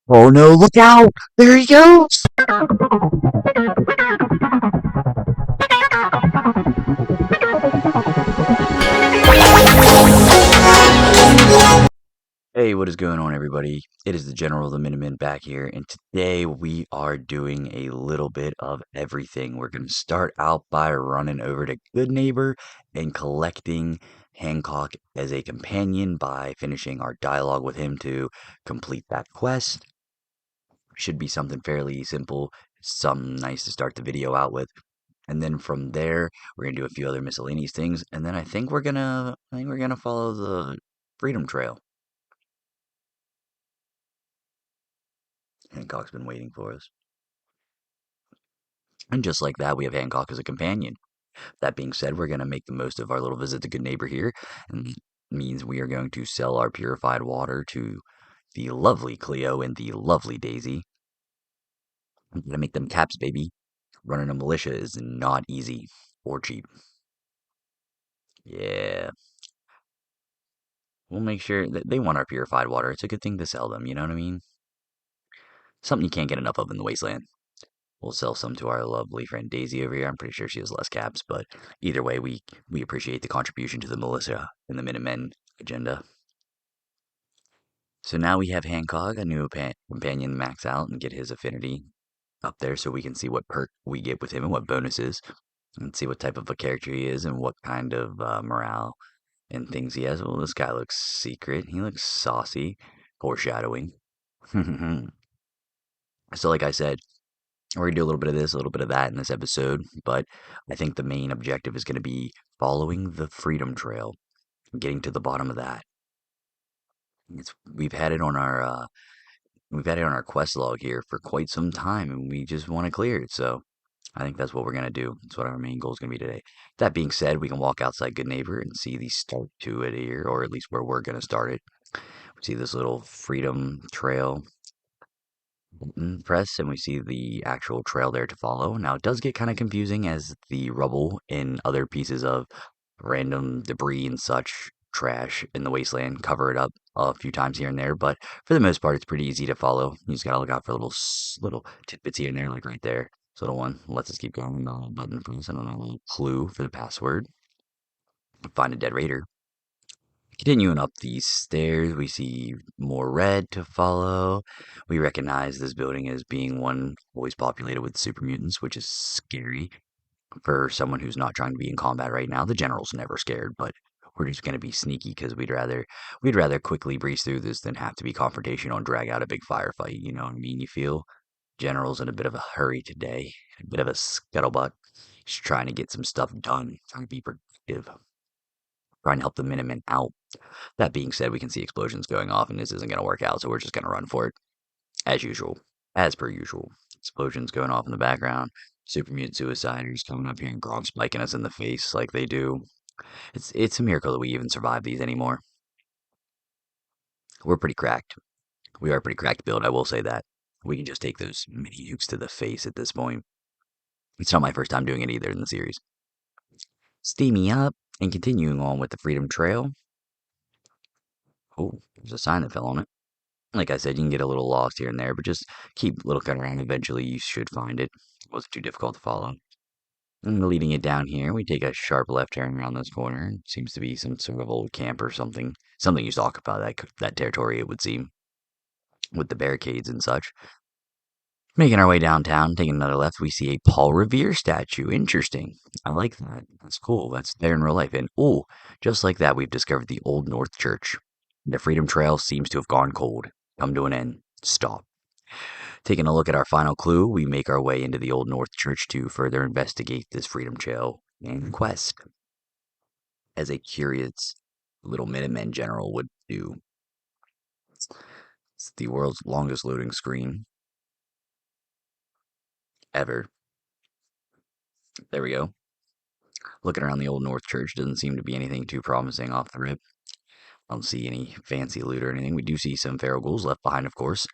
Oh no, look out! There he goes! Hey, what is going on, everybody? It is the General of the Minutemen back here, and today we are doing a little bit of everything. We're going to start out by running over to Good Neighbor and collecting Hancock as a companion by finishing our dialogue with him to complete that quest. Should be something fairly simple, something nice to start the video out with. And then from there, we're gonna do a few other miscellaneous things, and then I think we're gonna follow the Freedom Trail. Hancock's been waiting for us. And just like that, we have Hancock as a companion. That being said, we're going to make the most of our little visit to Good Neighbor here, and that means we are going to sell our purified water to the lovely Cleo and the lovely Daisy. I'm going to make them caps, baby. Running a militia is not easy or cheap. Yeah, we'll make sure that they want our purified water. It's a good thing to sell them, you know what I mean? Something you can't get enough of in the wasteland. We'll sell some to our lovely friend Daisy over here. I'm pretty sure she has less caps, but either way, we appreciate the contribution to the militia and the Minutemen agenda. So now we have Hancock, a new companion, max out and get his affinity up there so we can see what perk we get with him and what bonuses and see what type of a character he is and what kind of morale and things he has. Well, this guy looks secret. He looks saucy. Foreshadowing. So, like I said, we're going to do a little bit of this, a little bit of that in this episode, but I think the main objective is going to be following the Freedom Trail, getting to the bottom of that. It's, we've had it on our we've had it on our quest log here for quite some time, and we just want to clear it. So I think that's what we're gonna do. That's what our main goal is gonna be today. That being said, we can walk outside Good Neighbor and see the start to it here, or at least where we're gonna start it. We see this little Freedom Trail button press, and we see the actual trail there to follow. Now it does get kind of confusing as the rubble and other pieces of random debris and such trash in the wasteland cover it up a few times here and there, but for the most part, it's pretty easy to follow. You just gotta look out for little tidbits here and there, like right there. This little one lets us keep going. The little button for us and a little clue for the password. Find a dead raider. Continuing up these stairs, we see more red to follow. We recognize this building as being one always populated with super mutants, which is scary for someone who's not trying to be in combat right now. The general's never scared, but we're just going to be sneaky because we'd rather quickly breeze through this than have to be confrontational and drag out a big firefight. You know what I mean? You feel general's in a bit of a hurry today, a bit of a scuttlebutt. He's trying to get some stuff done, trying to be productive, trying to help the Minutemen out. That being said, we can see explosions going off, and this isn't going to work out, so we're just going to run for it as usual, as per usual. Explosions going off in the background. Super mutant suiciders coming up here and Gronk spiking us in the face like they do. It's a miracle that we even survive these anymore. We're pretty cracked. We are a pretty cracked build, I will say that. We can just take those mini nukes to the face at this point. It's not my first time doing it either in the series. Steaming up and continuing on with the Freedom Trail. Oh, there's a sign that fell on it. Like I said, you can get a little lost here and there, but just keep looking around. Eventually, you should find it. It wasn't too difficult to follow. And leading it down here, we take a sharp left turn around this corner. Seems to be some sort of old camp or something. Something used to occupy that territory, it would seem, with the barricades and such. Making our way downtown, taking another left, we see a Paul Revere statue. Interesting. I like that. That's cool. That's there in real life. And oh, just like that, we've discovered the Old North Church. The Freedom Trail seems to have gone cold. Come to an end. Stop. Taking a look at our final clue, we make our way into the Old North Church to further investigate this Freedom Trail and quest, as a curious little Minutemen general would do. It's the world's longest loading screen ever. There we go. Looking around the Old North Church doesn't seem to be anything too promising off the rip. I don't see any fancy loot or anything. We do see some feral ghouls left behind, of course.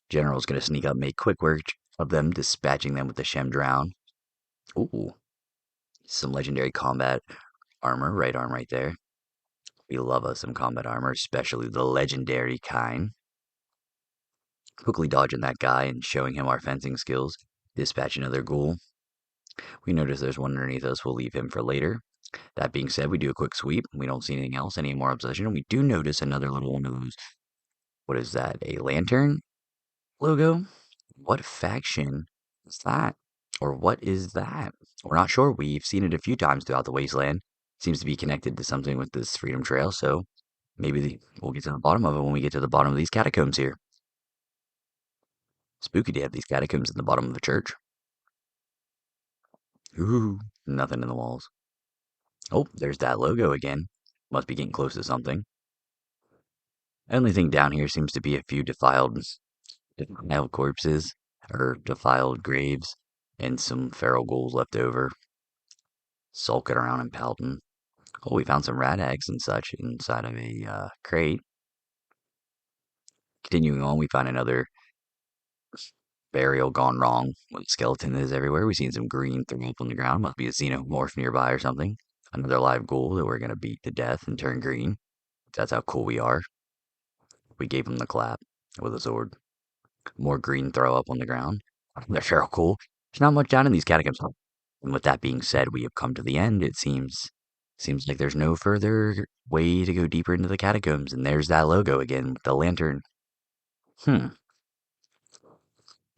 General's gonna sneak up, make quick work of them, dispatching them with the Shem Drown. Ooh, some legendary combat armor, right arm right there. We love us some combat armor, especially the legendary kind. quickly dodging that guy and showing him our fencing skills. Dispatch another ghoul. We notice there's one underneath us. We'll leave him for later. That being said, we do a quick sweep. We don't see anything else, any more obsession. We do notice another little one of those. What is that? A lantern logo? What faction is that? Or what is that? We're not sure. We've seen it a few times throughout the wasteland. Seems to be connected to something with this Freedom Trail, so maybe we'll get to the bottom of it when we get to the bottom of these catacombs here. Spooky to have these catacombs in the bottom of the church. Ooh, nothing in the walls. Oh, there's that logo again. Must be getting close to something. Only thing down here seems to be a few defiled corpses, or defiled graves, and some feral ghouls left over, sulking around and pouting. Oh, we found some rat eggs and such inside of a crate. Continuing on, we find another burial gone wrong with skeletons everywhere. We've seen some green thrown up on the ground. Must be a xenomorph nearby or something. Another live ghoul that we're going to beat to death and turn green. That's how cool we are. We gave him the clap with a sword. More green throw up on the ground. They're feral cool. There's not much down in these catacombs. And with that being said, we have come to the end, it seems. Seems like there's no further way to go deeper into the catacombs, and there's that logo again with the lantern. Hmm.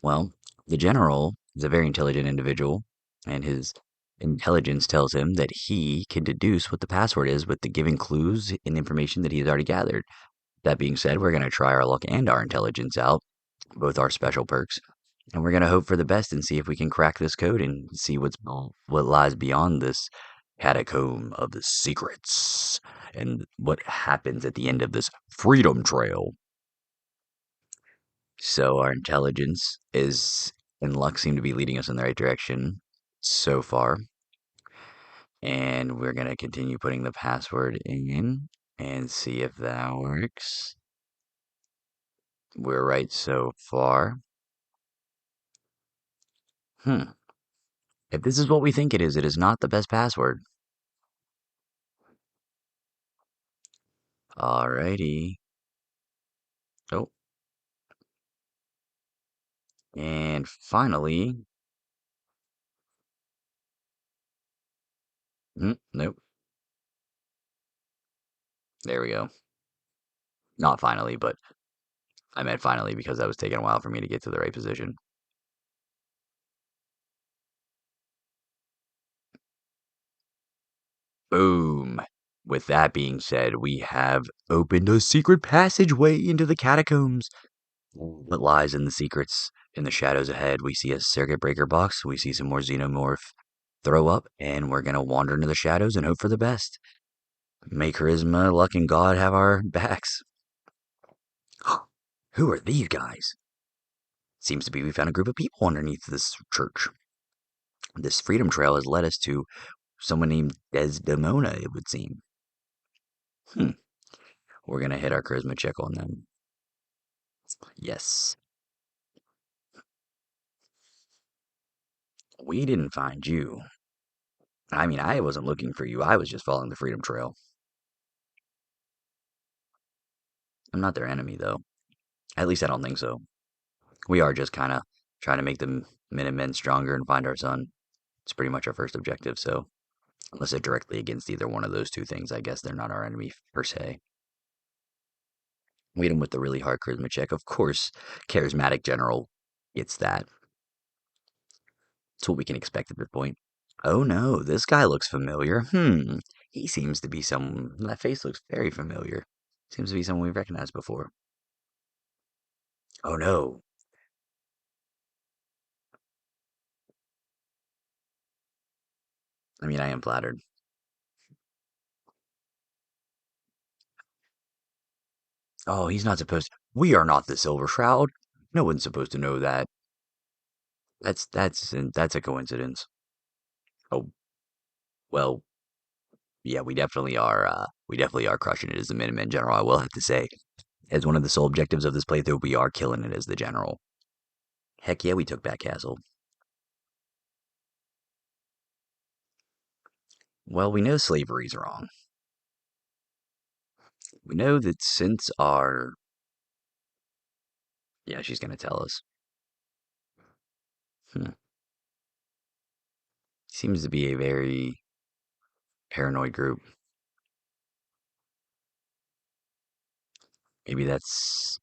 Well, the general is a very intelligent individual, and his intelligence tells him that he can deduce what the password is with the given clues and information that he's already gathered. That being said, we're going to try our luck and our intelligence out, both our special perks, and we're going to hope for the best and see if we can crack this code and see what lies beyond this catacomb of the secrets and what happens at the end of this freedom trail. So our intelligence is and luck seem to be leading us in the right direction so far. And we're going to continue putting the password in and see if that works. We're right so far. Hmm. If this is what we think it is not the best password. Alrighty. Oh, and finally, nope. There we go. Not finally, but I meant finally because that was taking a while for me to get to the right position. Boom. With that being said, we have opened a secret passageway into the catacombs. What lies in the secrets? In the shadows ahead, we see a circuit breaker box. We see some more xenomorph throw up, and we're gonna wander into the shadows and hope for the best. May charisma, luck, and God have our backs. Who are these guys? Seems to be we found a group of people underneath this church. This freedom trail has led us to someone named Desdemona, it would seem. Hmm. We're gonna hit our charisma check on them. Yes. We didn't find you. I mean, I wasn't looking for you. I was just following the freedom trail. I'm not their enemy, though. At least I don't think so. We are just kind of trying to make the Minutemen stronger and find our son. It's pretty much our first objective, so unless they're directly against either one of those two things, I guess they're not our enemy per se. We hit him with the really hard charisma check. Of course, charismatic general gets that. It's what we can expect at this point. Oh no, this guy looks familiar. He seems to be some. That face looks very familiar. Seems to be someone we've recognized before. Oh no. I mean, I am flattered. Oh, he's not supposed. We are not the Silver Shroud. No one's supposed to know that. That's a coincidence. Oh well, yeah, we definitely are. We definitely are crushing it as the Minutemen General. I will have to say, as one of the sole objectives of this playthrough, we are killing it as the General. Heck yeah, we took back Castle. Well, we know slavery's wrong. We know that since our Yeah, she's gonna tell us. Hmm. Seems to be a very paranoid group. Maybe that's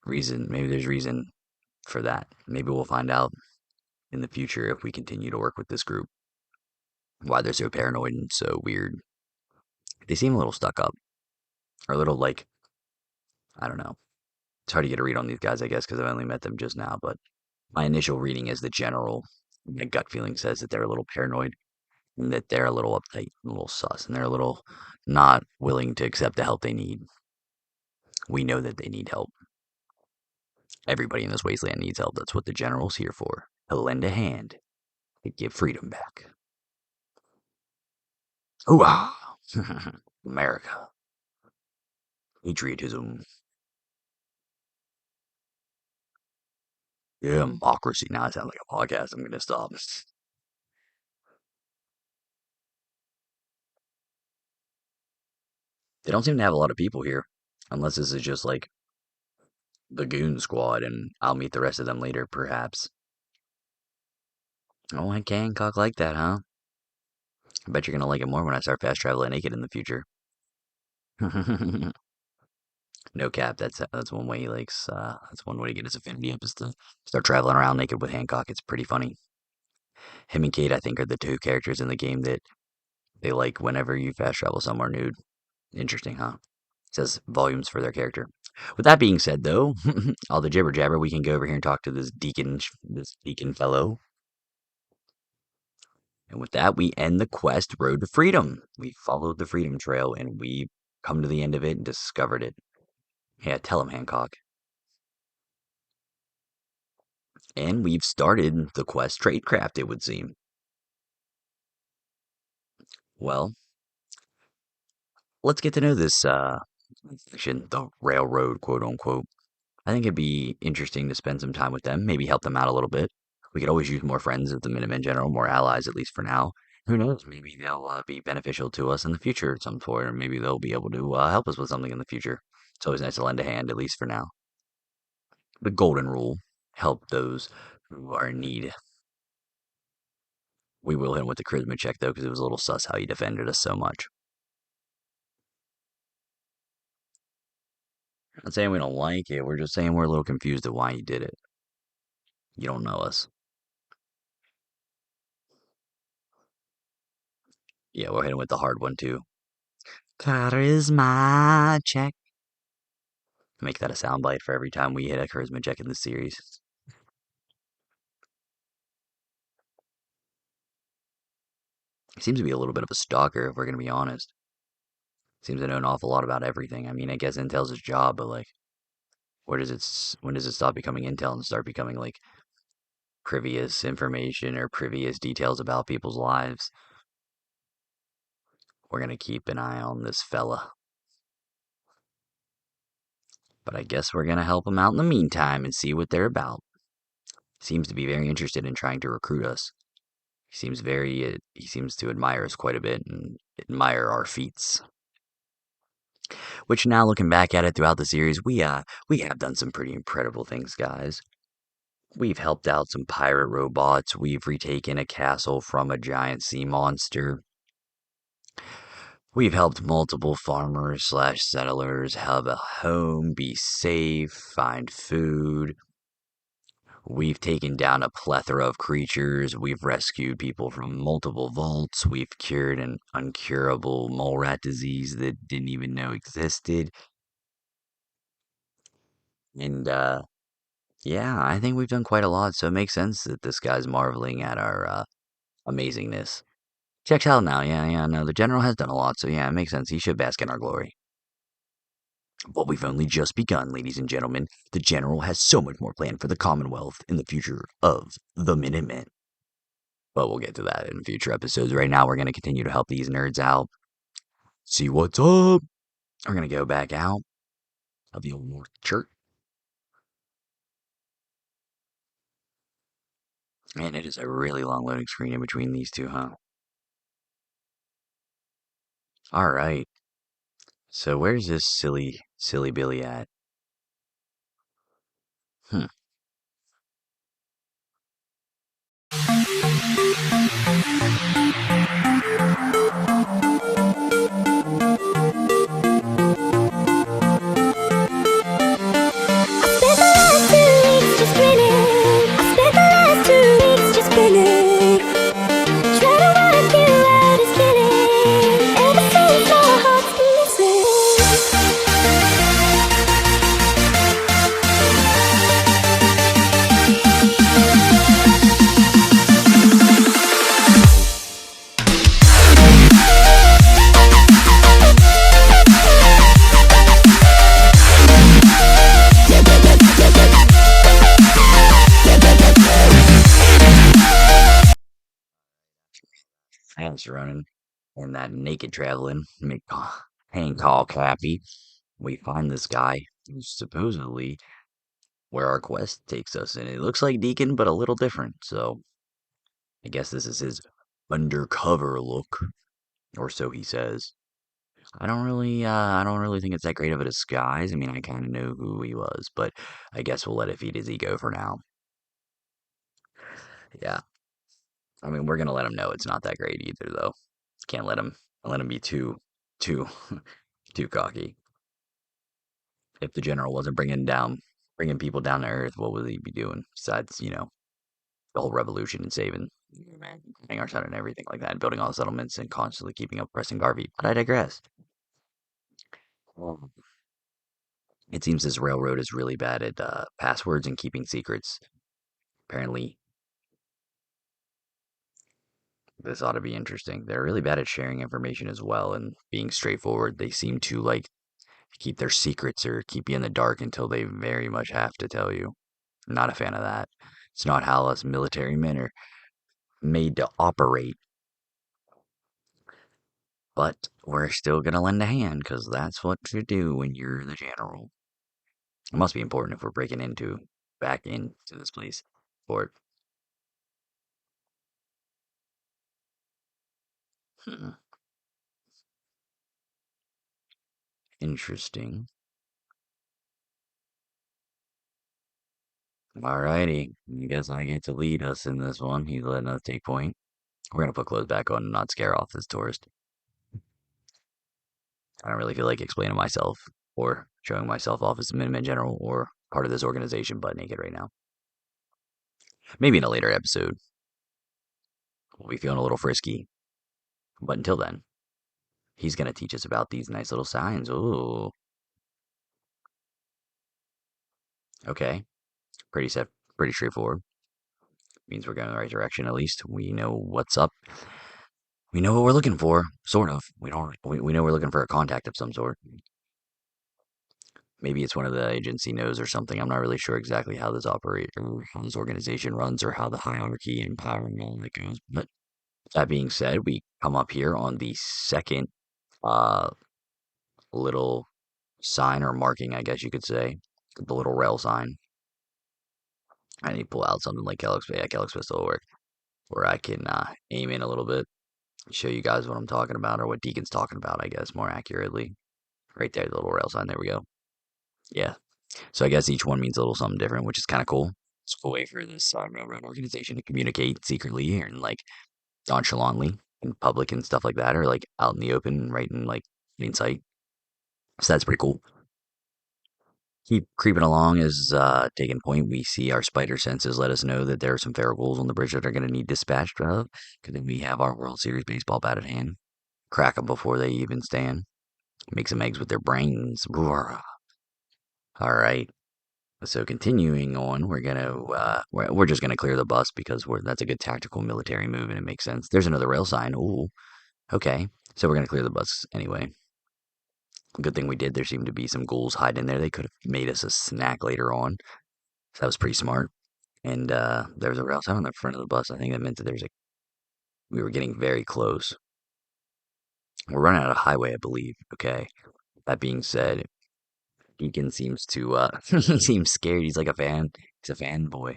reason. Maybe there's reason for that. Maybe we'll find out in the future if we continue to work with this group why they're so paranoid and so weird. They seem a little stuck up, or a little like I don't know. It's hard to get a read on these guys, I guess, because I've only met them just now. But my initial reading is the general. My gut feeling says that they're a little paranoid and that they're a little uptight, a little sus, and they're a little not willing to accept the help they need. We know that they need help. Everybody in this wasteland needs help. That's what the general's here for. He'll lend a hand to give freedom back. Hooah! America. Patriotism. Democracy. Now it sounds like a podcast. I'm going to stop. They don't seem to have a lot of people here. Unless this is just like the goon squad and I'll meet the rest of them later, perhaps. Oh, I can cock like that, huh? I bet you're going to like it more when I start fast traveling naked in the future. No cap. That's one way he likes. That's one way to get his affinity up is to start traveling around naked with Hancock. It's pretty funny. Him and Kate, I think, are the two characters in the game that they like whenever you fast travel somewhere nude. Interesting, huh? Says volumes for their character. With that being said, though, all the jibber jabber, we can go over here and talk to this deacon fellow. And with that, we end the quest Road to Freedom. We followed the Freedom Trail and we come to the end of it and discovered it. Yeah, tell him, Hancock. And we've started the quest Tradecraft, it would seem. Well, let's get to know this section, the railroad, quote unquote. I think it'd be interesting to spend some time with them, maybe help them out a little bit. We could always use more friends of the Minutemen General, more allies, at least for now. Who knows? Maybe they'll be beneficial to us in the future at some point, or maybe they'll be able to help us with something in the future. It's always nice to lend a hand, at least for now. The golden rule: help those who are in need. We will hit him with the charisma check, though, because it was a little sus how he defended us so much. I'm not saying we don't like it, we're just saying we're a little confused at why he did it. You don't know us. Yeah, we'll hit him with the hard one, too. Charisma check. Make that a soundbite for every time we hit a charisma check in the series. He seems to be a little bit of a stalker, if we're gonna be honest. Seems to know an awful lot about everything. I mean, I guess intel's his job, but like, when does it stop becoming intel and start becoming like previous information or previous details about people's lives? We're gonna keep an eye on this fella. But I guess we're gonna help them out in the meantime and see what they're about. Seems to be very interested in trying to recruit us. He seems to admire us quite a bit and admire our feats. Which now looking back at it throughout the series, we have done some pretty incredible things, guys. We've helped out some pirate robots. We've retaken a castle from a giant sea monster. We've helped multiple farmers slash settlers have a home, be safe, find food. We've taken down a plethora of creatures. We've rescued people from multiple vaults. We've cured an uncurable mole rat disease that didn't even know existed. And yeah, I think we've done quite a lot, so it makes sense that this guy's marveling at our amazingness. Checks out now, yeah, no, the general has done a lot, so yeah, it makes sense. He should bask in our glory. But we've only just begun, ladies and gentlemen. The general has so much more planned for the Commonwealth in the future of the Minutemen. But we'll get to that in future episodes. Right now, we're going to continue to help these nerds out. See what's up. We're going to go back out of the old church. Man, it is a really long loading screen in between these two, huh? All right. So where's this silly Billy at? Hmm. Spent the last 2 weeks just grinning. I spent the last 2 weeks just grinning. Trying to work you out is killing. Ever since my heart's been missing. Thanks, running and that naked traveling make Hancock happy. We find this guy who's supposedly where our quest takes us, and it looks like Deacon, but a little different. So I guess this is his undercover look, or so he says. I don't really think it's that great of a disguise. I mean, I kind of know who he was, but I guess we'll let it feed his ego for now. Yeah, I mean, we're gonna let him know it's not that great either, though. Can't let him be too, too cocky. If the general wasn't bringing people down to earth, what would he be doing besides, the whole revolution and saving our son and everything like that, and building all the settlements and constantly keeping up pressing Garvey? But I digress. Um, It seems this railroad is really bad at passwords and keeping secrets. Apparently, this ought to be interesting. They're really bad at sharing information as well and being straightforward. They seem to like keep their secrets or keep you in the dark until they very much have to tell you. Not a fan of that. It's not how us military men are made to operate, but we're still gonna lend a hand because that's what you do when you're the general. It must be important if we're breaking back into this place. For hmm, interesting. Alrighty, I guess I get to lead us in this one. He's letting us take point. We're gonna put clothes back on and not scare off this tourist. I don't really feel like explaining myself or showing myself off as a Minuteman General or part of this organization butt naked right now. Maybe in a later episode. We'll be feeling a little frisky. But until then, he's gonna teach us about these nice little signs. Ooh, okay. Pretty set, pretty straightforward. Means we're going in the right direction at least. We know what's up. We know what we're looking for, sort of. We know we're looking for a contact of some sort. Maybe it's one of the agency knows or something. I'm not really sure exactly how this operate or how this organization runs or how the hierarchy and power and all that goes. But that being said, we come up here on the second uh little sign or marking, I guess you could say, the little rail sign. I need to pull out something like Kellogg's, yeah, Kellogg's pistol will work, where I can aim in a little bit, show you guys what I'm talking about or what Deacon's talking about, I guess, more accurately. Right there, the little rail sign. There we go. Yeah. So I guess each one means a little something different, which is kind of cool. It's a cool way for this railroad organization to communicate secretly and like nonchalantly in public and stuff like that, or like out in the open, right in like plain sight. So that's pretty cool. Keep creeping along as taking point. We see our spider senses let us know that there are some feral ghouls on the bridge that are going to need dispatched of. Because then we have our World Series baseball bat at hand. Crack them before they even stand. Make some eggs with their brains. Roar. All right. So continuing on, we're just gonna clear the bus because that's a good tactical military move and it makes sense. There's another rail sign. Ooh, okay. So we're gonna clear the bus anyway. Good thing we did. There seemed to be some ghouls hiding in there. They could have made us a snack later on. So that was pretty smart. And there was a rail sign on the front of the bus. I think that meant that we were getting very close. We're running out of highway, I believe. Okay. That being said, Deacon seems to he seems scared. He's like a fan. He's a fanboy.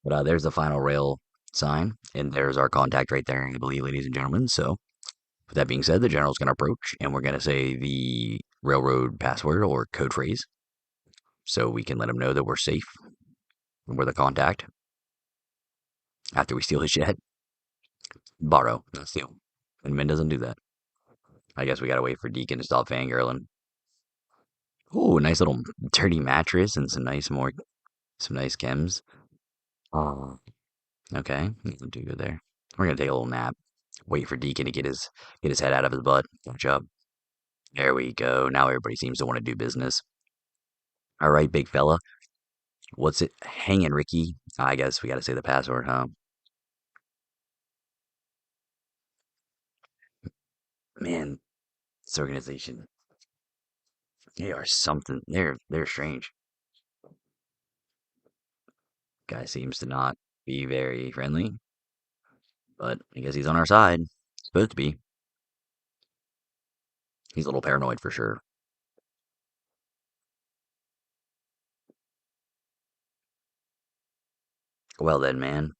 But there's the final rail sign, and there's our contact right there, I believe, ladies and gentlemen. So, with that being said, the general's going to approach, and we're going to say the railroad password or code phrase so we can let him know that we're safe. We're the contact. After we steal his jet, borrow, not steal. And Min doesn't do that. I guess we gotta wait for Deacon to stop fangirling. Ooh, nice little dirty mattress and some nice chems. Oh, okay, not too good there. We're gonna take a little nap. Wait for Deacon to get his head out of his butt. Catch up. There we go. Now everybody seems to want to do business. All right, big fella. What's it hanging, Ricky? I guess we gotta say the password, huh? Man, this organization, they are something. They're strange. Guy seems to not be very friendly, but I guess he's on our side. Supposed to be. He's a little paranoid for sure. Well then, man.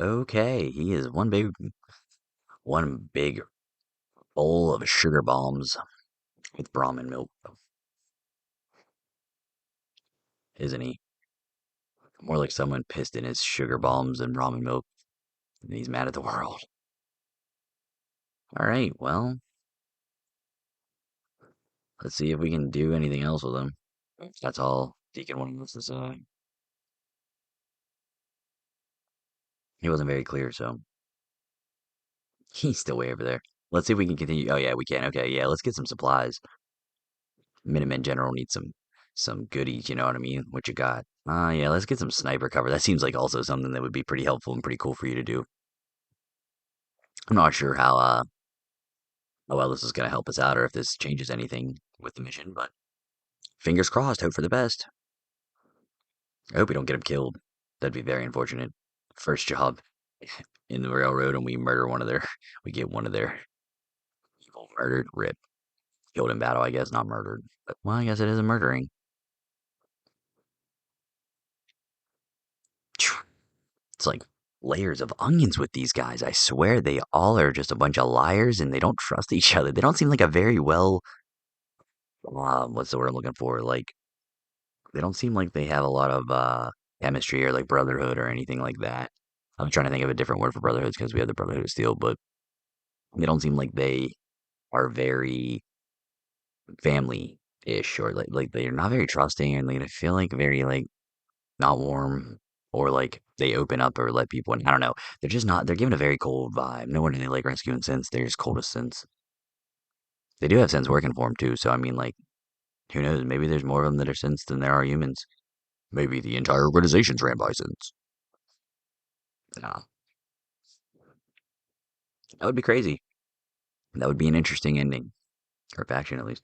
Okay, he is one big bowl of sugar bombs with Brahmin milk, isn't he? More like someone pissed in his sugar bombs and Brahmin milk, and he's mad at the world. All right, well, let's see if we can do anything else with him. That's all Deacon wanted us to say. He wasn't very clear, so he's still way over there. Let's see if we can continue. Oh yeah, we can. Okay, yeah, let's get some supplies. Minutemen General needs some goodies, you know what I mean? What you got? Yeah, let's get some sniper cover. That seems like also something that would be pretty helpful and pretty cool for you to do. I'm not sure how well this is gonna help us out or if this changes anything with the mission, but fingers crossed, hope for the best. I hope we don't get him killed. That'd be very unfortunate. First job in the railroad and we murder one of their we get one of their people murdered. Rip. Killed in battle, I guess, not murdered. But well, I guess it is a murdering. It's like layers of onions with these guys. I swear they all are just a bunch of liars and they don't trust each other. They don't seem like a very well, what's the word I'm looking for? Like, they don't seem like they have a lot of chemistry or like brotherhood or anything like that. I'm trying to think of a different word for brotherhoods because we have the Brotherhood of Steel, but they don't seem like they are very family-ish or like they're not very trusting and like I feel like very like not warm or like they open up or let people in. I don't know. They're just not. They're giving a very cold vibe. No one they like rescuing since. They're just coldest since. They do have sense working for them too. So I mean, like, who knows? Maybe there's more of them that are synths than there are humans. Maybe the entire organization's ran by synths. Nah, that would be crazy. That would be an interesting ending, or faction at least.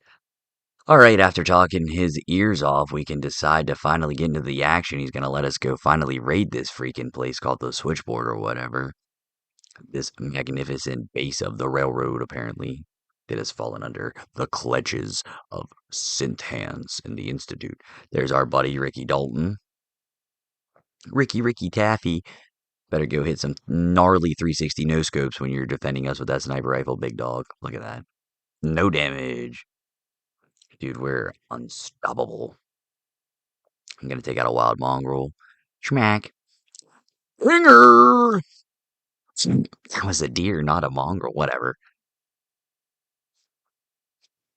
All right, after talking his ears off, we can decide to finally get into the action. He's gonna let us go finally raid this freaking place called the Switchboard or whatever. This magnificent base of the railroad, apparently, that has fallen under the clutches of synth hands in the Institute. There's our buddy Ricky Dalton. Ricky Taffy. Better go hit some gnarly 360 no scopes when you're defending us with that sniper rifle, big dog. Look at that. No damage. Dude, we're unstoppable. I'm gonna take out a wild mongrel. Schmack. Ringer! That was a deer, not a mongrel. Whatever.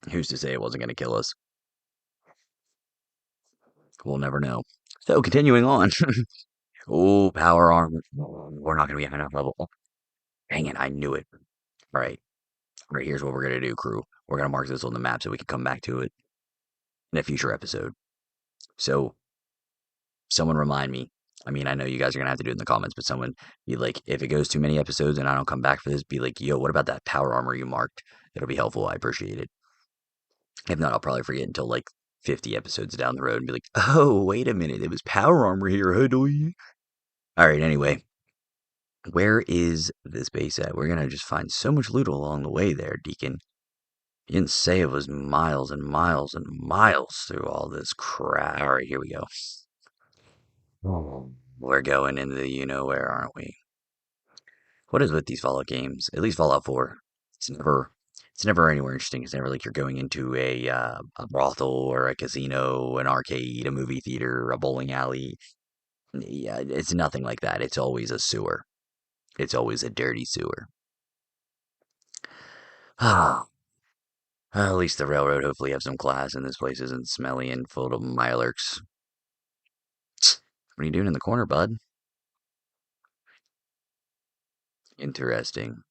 Who's to say it wasn't gonna kill us? We'll never know. So, continuing on. Oh, power armor. We're not going to be at enough level. Dang it, I knew it. All right. All right, here's what we're going to do, crew. We're going to mark this on the map so we can come back to it in a future episode. So, someone remind me. I mean, I know you guys are going to have to do it in the comments, but someone be like, if it goes too many episodes and I don't come back for this, be like, yo, what about that power armor you marked? It'll be helpful. I appreciate it. If not, I'll probably forget until like 50 episodes down the road and be like, oh, wait a minute. It was power armor here. All right, anyway. Where is this base at? We're gonna just find so much loot along the way there, Deacon. You didn't say it was miles and miles and miles through all this crap. All right, here we go. Oh. We're going into the you know where, aren't we? What is with these Fallout games? At least Fallout 4. It's It's never anywhere interesting. It's never like you're going into a brothel or a casino, an arcade, a movie theater, a bowling alley. Yeah, it's nothing like that. It's always a sewer. It's always a dirty sewer. Ah, at least the railroad hopefully have some class, and this place isn't smelly and full of mirelurks. What are you doing in the corner, bud? Interesting.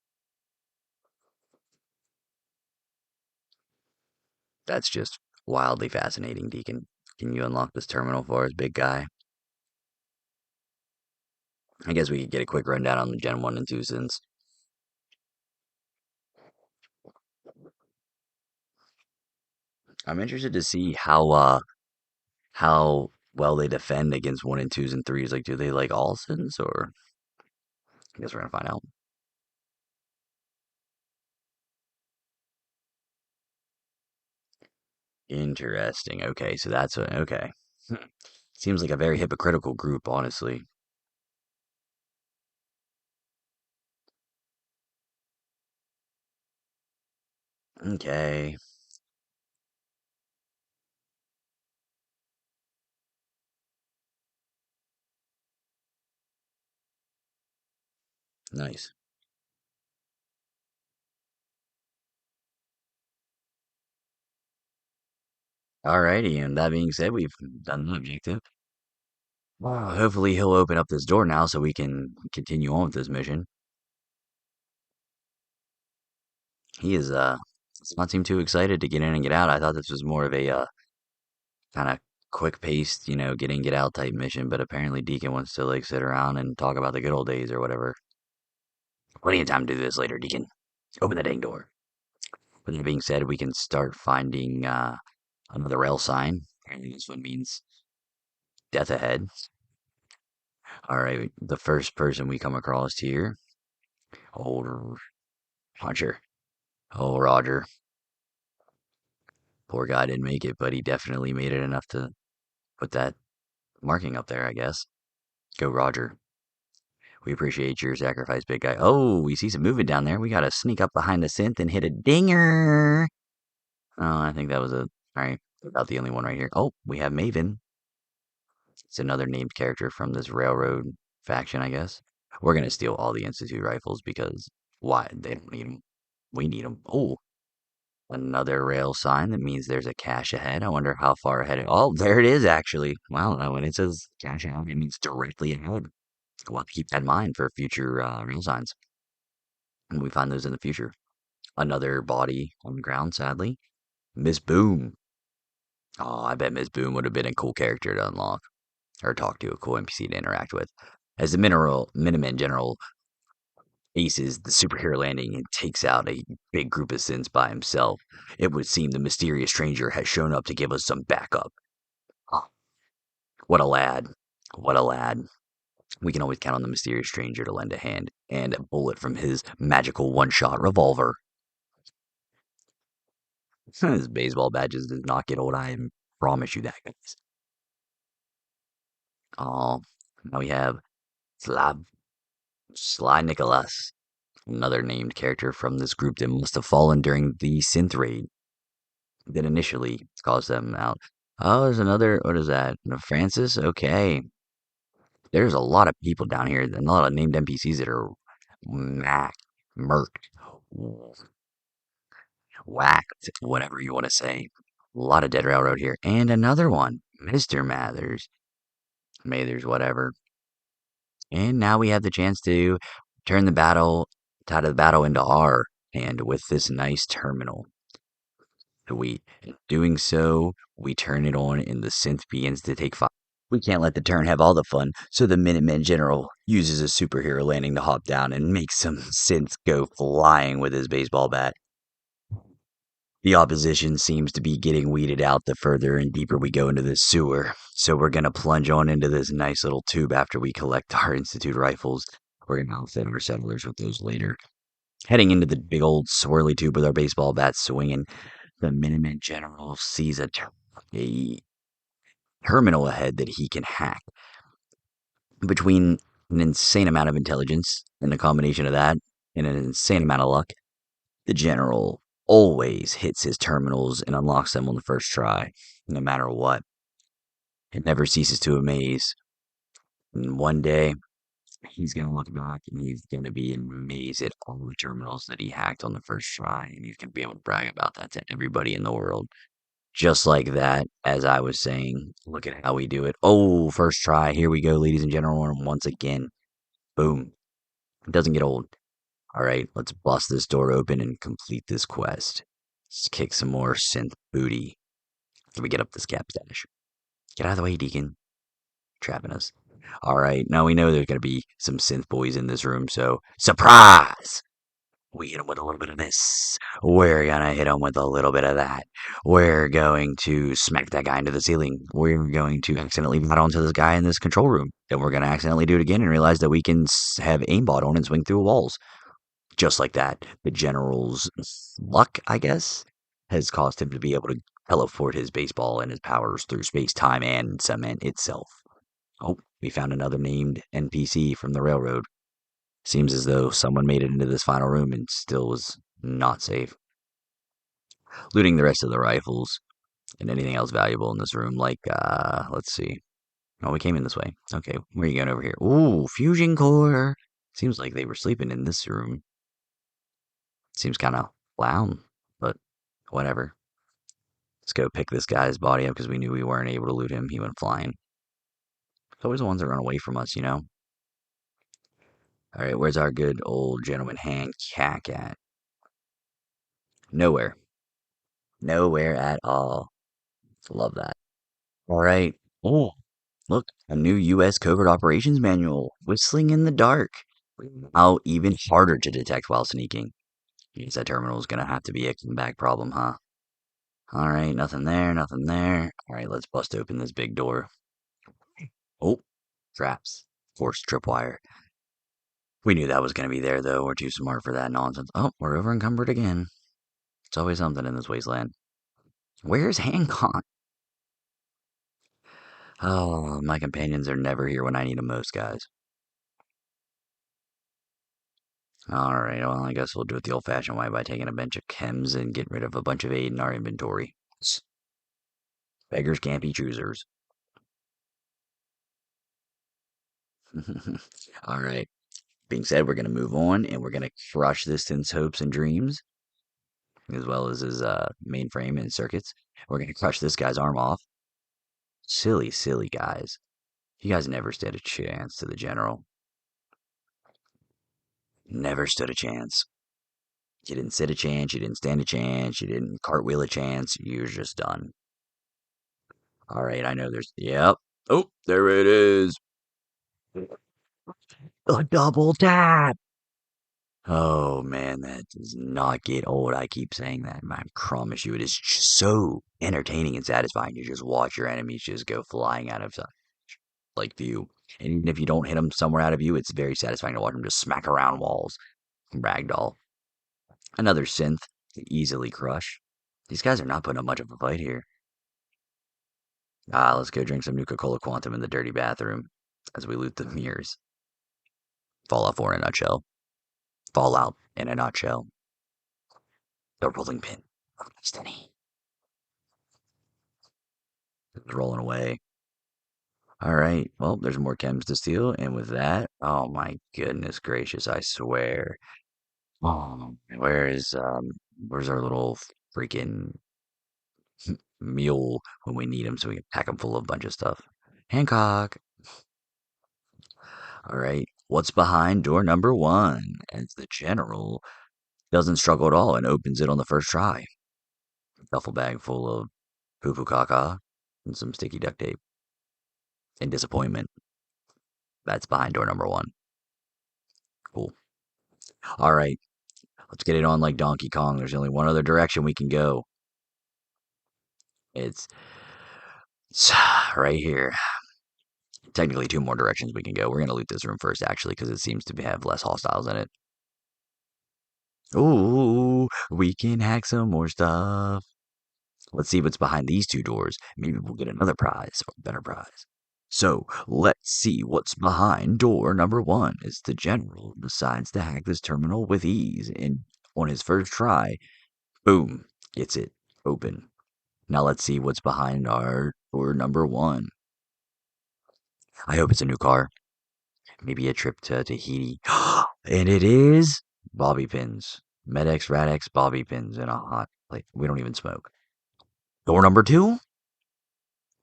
That's just wildly fascinating, Deacon. Can you unlock this terminal for us, big guy? I guess we could get a quick rundown on the Gen 1 and 2 since I'm interested to see how well they defend against 1 and 2s and 3s. Like, do they like all sins, or I guess we're gonna find out. Interesting. Okay, so that's okay. Seems like a very hypocritical group, honestly. Okay, nice. Alrighty, and that being said, we've done the objective. Wow. Hopefully, he'll open up this door now so we can continue on with this mission. He is does not seem too excited to get in and get out. I thought this was more of a kind of quick paced, get in, get out type mission, but apparently Deacon wants to like sit around and talk about the good old days or whatever. Plenty of time to do this later, Deacon. Open the dang door. With that being said, we can start finding another rail sign. Apparently, this one means death ahead. All right, the first person we come across here, old Puncher. Oh, Roger. Poor guy didn't make it, but he definitely made it enough to put that marking up there, I guess. Go, Roger. We appreciate your sacrifice, big guy. Oh, we see some movement down there. We gotta sneak up behind the synth and hit a dinger. Oh, I think that was a. Alright, about the only one right here. Oh, we have Maven. It's another named character from this railroad faction, I guess. We're gonna steal all the Institute rifles because why? They don't need them. We need them. Oh, another rail sign that means there's a cache ahead. I wonder how far ahead. Oh, there it is, actually. Wow, when it says cache ahead, it means directly ahead. We'll have to keep that in mind for future rail signs when we find those in the future. Another body on the ground, sadly. Miss Boom. Oh, I bet Miss Boom would have been a cool character to unlock or talk to, a cool NPC to interact with. As the Minutemen General aces the superhero landing and takes out a big group of Sins by himself, it would seem the mysterious stranger has shown up to give us some backup. Ah, what a lad. What a lad. We can always count on the mysterious stranger to lend a hand and a bullet from his magical one-shot revolver. His baseball badges does not get old, I promise you that, guys. Oh, now we have Sly Nicholas, another named character from this group that must have fallen during the synth raid that initially caused them out. Oh, there's another. What is that? Francis? Okay. There's a lot of people down here, and a lot of named NPCs that are mac, murked, whacked, whatever you want to say. A lot of dead railroad here. And another one, Mr. Mathers, whatever. And now we have the chance to turn the tide of the battle into our hand with this nice terminal. In doing so, we turn it on and the synth begins to take fire. We can't let the turn have all the fun, so the Minuteman General uses a superhero landing to hop down and make some synths go flying with his baseball bat. The opposition seems to be getting weeded out the further and deeper we go into this sewer, so we're gonna plunge on into this nice little tube after we collect our Institute rifles. We're gonna outfit our settlers with those later. Heading into the big old swirly tube with our baseball bats swinging, the Minuteman General sees a terminal ahead that he can hack. Between an insane amount of intelligence and a combination of that and an insane amount of luck, the General always hits his terminals and unlocks them on the first try, no matter what. It never ceases to amaze. And one day, he's going to look back and he's going to be amazed at all the terminals that he hacked on the first try. And he's going to be able to brag about that to everybody in the world. Just like that, as I was saying, look at how we do it. Oh, first try. Here we go, ladies and gentlemen. Once again, boom. It doesn't get old. All right, let's bust this door open and complete this quest. Let's kick some more synth booty. Let me get up this cap stash. Get out of the way, Deacon. Trapping us. All right, now we know there's going to be some synth boys in this room, so surprise! We hit him with a little bit of this. We're gonna hit him with a little bit of that. We're going to smack that guy into the ceiling. We're going to accidentally bat onto this guy in this control room. Then we're gonna accidentally do it again and realize that we can have aimbot on and swing through walls. Just like that, the general's luck, I guess, has caused him to be able to teleport his baseball and his powers through space, time, and cement itself. Oh, we found another named NPC from the railroad. Seems as though someone made it into this final room and still was not safe. Looting the rest of the rifles and anything else valuable in this room, like, let's see. Oh, we came in this way. Okay, where are you going over here? Ooh, fusion core. Seems like they were sleeping in this room. Seems kind of loud, but whatever. Let's go pick this guy's body up because we knew we weren't able to loot him. He went flying. It's always the ones that run away from us, you know? All right, where's our good old gentleman Hancock at? Nowhere. Nowhere at all. Love that. All right. Oh, look, a new U.S. Covert Operations Manual. Whistling in the dark. How even harder to detect while sneaking. Means that terminal is gonna have to be a comeback problem, huh? All right, nothing there, nothing there. All right, let's bust open this big door. Oh, traps. Forced tripwire. We knew that was gonna be there, though. We're too smart for that nonsense. Oh, we're over encumbered again. It's always something in this wasteland. Where's Hancock? Oh, my companions are never here when I need them most, guys. Alright, well, I guess we'll do it the old-fashioned way by taking a bunch of chems and getting rid of a bunch of aid in our inventory. Beggars can't be choosers. Alright, being said, we're going to move on, and we're going to crush this synth's hopes and dreams, as well as his mainframe and circuits. We're going to crush this guy's arm off. Silly, silly guys. You guys never stood a chance to the general. Never stood a chance. You didn't sit a chance, you didn't stand a chance, you didn't cartwheel a chance, you're just done. Alright, I know there's. Yep. Oh, there it is. A double tap. Oh man, that does not get old. I keep saying that. I promise you, it is just so entertaining and satisfying to just watch your enemies just go flying out of like view. And even if you don't hit them somewhere out of view, it's very satisfying to watch them just smack around walls. Ragdoll. Another synth to easily crush. These guys are not putting up much of a fight here. Let's go drink some Nuka-Cola Quantum in the dirty bathroom as we loot the mirrors. Fallout 4 in a nutshell. Fallout in a nutshell. The rolling pin of destiny. It's rolling away. Alright, well, there's more chems to steal, and with that, oh my goodness gracious, I swear. Where's our little freaking mule when we need him so we can pack him full of a bunch of stuff? Hancock! Alright, what's behind door number one? As the general doesn't struggle at all and opens it on the first try. Duffel bag full of poo poo caca and some sticky duct tape. And disappointment. That's behind door number one. Cool. Alright, let's get it on like Donkey Kong. There's only one other direction we can go. It's right here. Technically, two more directions we can go. We're going to loot this room first, actually, because it seems to have less hostiles in it. Ooh, we can hack some more stuff. Let's see what's behind these two doors. Maybe we'll get another prize or a better prize. So, let's see what's behind door number one. As the general decides to hack this terminal with ease, and on his first try, Boom. Gets it open. Now let's see what's behind our door number one. I hope it's a new car. Maybe a trip to Tahiti. And it is bobby pins. Medex, Radex, bobby pins in a hot plate. We don't even smoke. Door number two?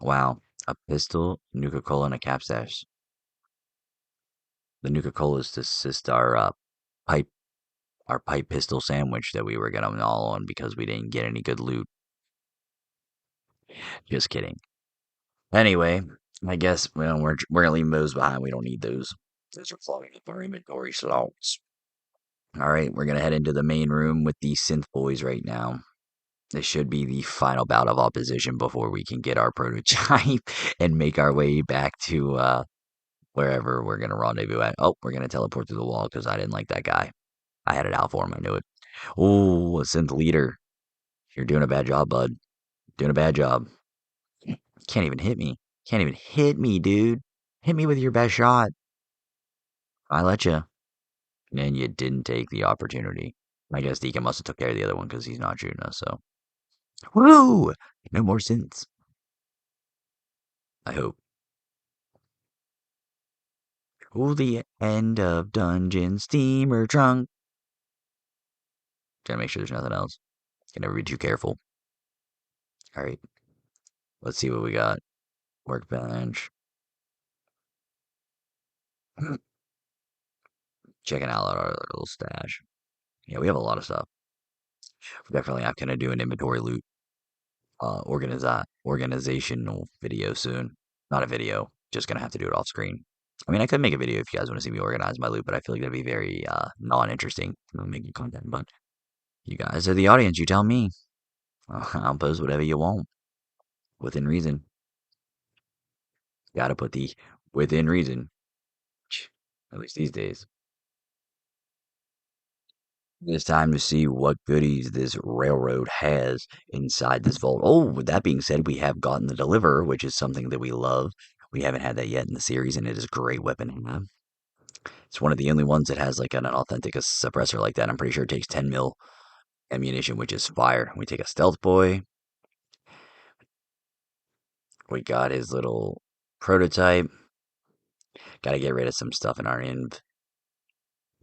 Wow. A pistol, Nuka Cola, and a capstash. The Nuka Cola is to assist pipe our pipe pistol sandwich that we were gonna gnaw on because we didn't get any good loot. Just kidding. Anyway, I guess well we're gonna leave those behind. We don't need those. Those are clogging up our inventory slots. All right, we're gonna head into the main room with the synth boys right now. This should be the final bout of opposition before we can get our prototype and make our way back to wherever we're gonna rendezvous at. Oh, we're gonna teleport through the wall because I didn't like that guy. I had it out for him. I knew it. Oh, a synth leader. You're doing a bad job, bud. Doing a bad job. Can't even hit me. Can't even hit me, dude. Hit me with your best shot. I let you. And you didn't take the opportunity. I guess Deacon must have took care of the other one because he's not shooting us, so. Woo! No more synths. I hope. Oh, the end of Dungeon Steamer Trunk. Gotta make sure there's nothing else. Can never be too careful. Alright, let's see what we got. Workbench. Checking out our little stash. Yeah, we have a lot of stuff. We definitely have to do an inventory loot organizational video soon. Not a video, just gonna have to do it off screen. I mean, I could make a video if you guys want to see me organize my loot, but I feel like that'd be very non-interesting. Making content, but you guys are the audience. You tell me. I'll post whatever you want within reason. Gotta put the within reason. At least these days. It's time to see what goodies this railroad has inside this vault. Oh, with that being said, we have gotten the deliverer, which is something that we love. We haven't had that yet in the series, and it is a great weapon to have. It's one of the only ones that has like an authentic suppressor like that. I'm pretty sure it takes 10 mil ammunition, which is fire. We take a stealth boy. We got his little prototype. Got to get rid of some stuff in our inv.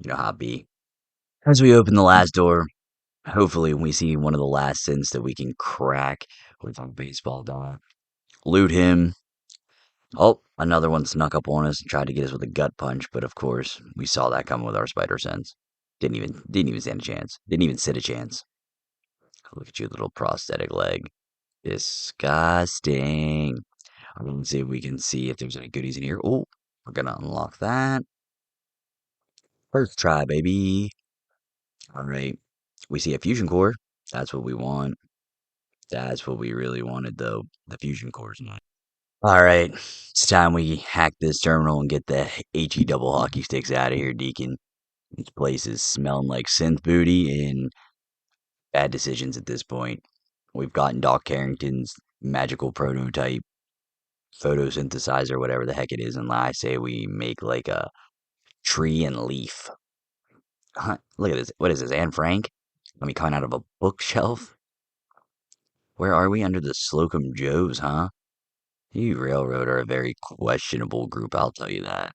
You know how it be. As we open the last door, hopefully we see one of the last synths that we can crack with a baseball dot. Loot him. Oh, another one snuck up on us and tried to get us with a gut punch, but of course we saw that coming with our spider sense. Didn't even stand a chance. Didn't even sit a chance. Look at your little prosthetic leg. Disgusting. I'm gonna see if we can see if there's any goodies in here. Oh, we're gonna unlock that. First try, baby. All right. We see a fusion core. That's what we want. That's what we really wanted, though. The fusion cores. All right. It's time we hack this terminal and get the HE double hockey sticks out of here, Deacon. This place is smelling like synth booty and bad decisions at this point. We've gotten Doc Carrington's magical prototype photosynthesizer, whatever the heck it is, and I say we make like a tree and leaf. Look at this. What is this, Anne Frank? I mean, coming out of a bookshelf? Where are we? Under the Slocum Joes, huh? You Railroad are a very questionable group, I'll tell you that.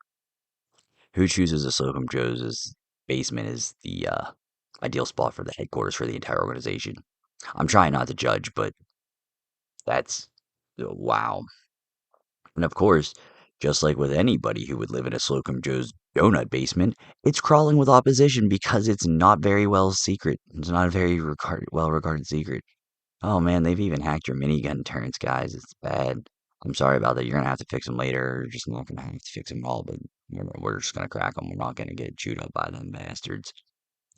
Who chooses the Slocum Joes as basement is the ideal spot for the headquarters for the entire organization. I'm trying not to judge, but that's wow. And of course, just like with anybody who would live in a Slocum Joe's donut basement, it's crawling with opposition because it's not very well secret. It's not a very well regarded secret. Oh man, they've even hacked your minigun turrets, guys. It's bad. I'm sorry about that. You're gonna have to fix them later. You're just not gonna have to fix them all, but we're just gonna crack them. We're not gonna get chewed up by them bastards.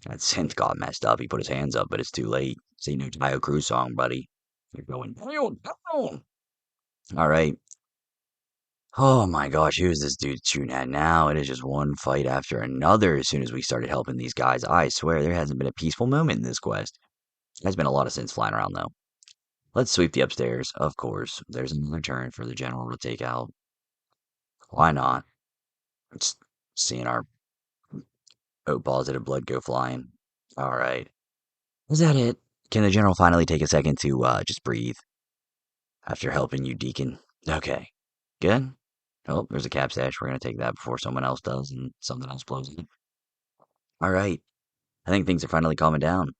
That synth got messed up. He put his hands up, but it's too late. See no Tayo Cruz song, buddy. You're going down, down. All right. Oh my gosh, who is this dude shooting at now? It is just one fight after another as soon as we started helping these guys. I swear there hasn't been a peaceful moment in this quest. There's been a lot of synths flying around though. Let's sweep the upstairs, of course. There's another turn for the general to take out. Why not? It's seeing our O positive blood go flying. Alright. Is that it? Can the general finally take a second to just breathe after helping you, Deacon? Okay. Good. Oh, there's a cap stash. We're gonna take that before someone else does and something else blows in. All right. I think things are finally calming down.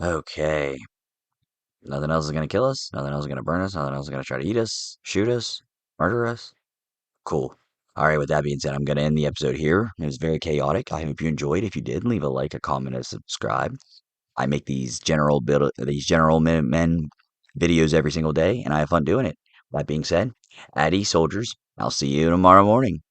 Okay. Nothing else is gonna kill us. Nothing else is gonna burn us. Nothing else is gonna try to eat us, shoot us, murder us. Cool. All right. With that being said, I'm gonna end the episode here. It was very chaotic. I hope you enjoyed. If you did, leave a like, a comment, and subscribe. I make these general men videos every single day, and I have fun doing it. That being said, at ease, soldiers. I'll see you tomorrow morning.